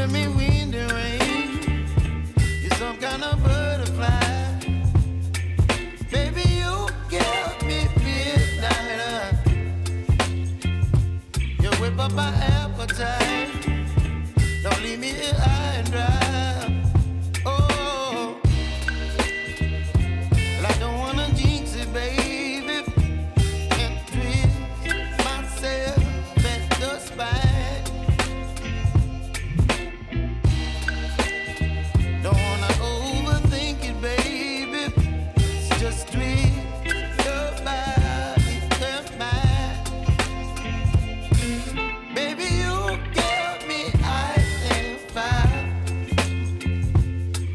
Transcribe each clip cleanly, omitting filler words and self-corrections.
giving me wind and rain. You're some kind of butterfly. Baby, you give me midnight. You whip up my appetite. Don't leave me here high and dry. Oh, well, I don't wanna jinx it, baby. Can't twist myself at the spine. Don't wanna overthink it, baby. It's just twist your body and mine. Baby, you give me ice and fire.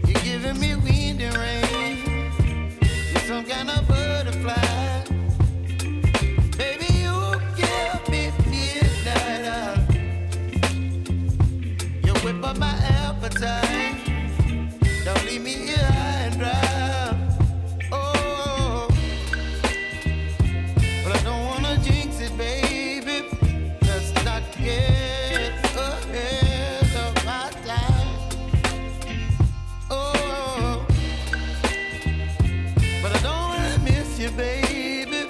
You're giving me wind and rain. You're some kind of butterfly. Baby, you give me midnight. You whip up my appetite. Don't leave me here high and dry. Oh, but I don't wanna jinx it, baby. Let's not get ahead of my time. Oh, but I don't wanna miss you, baby.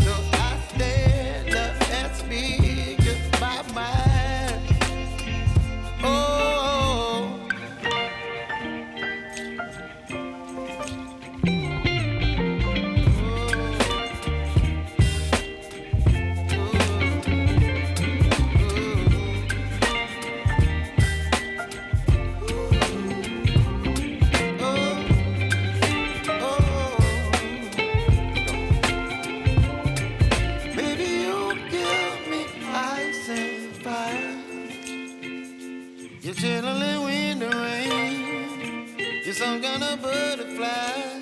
So I stand up and speak just my mind. Oh. Baby, you give me ice and fire. You're chilling in wind and rain. You're some kind of butterfly.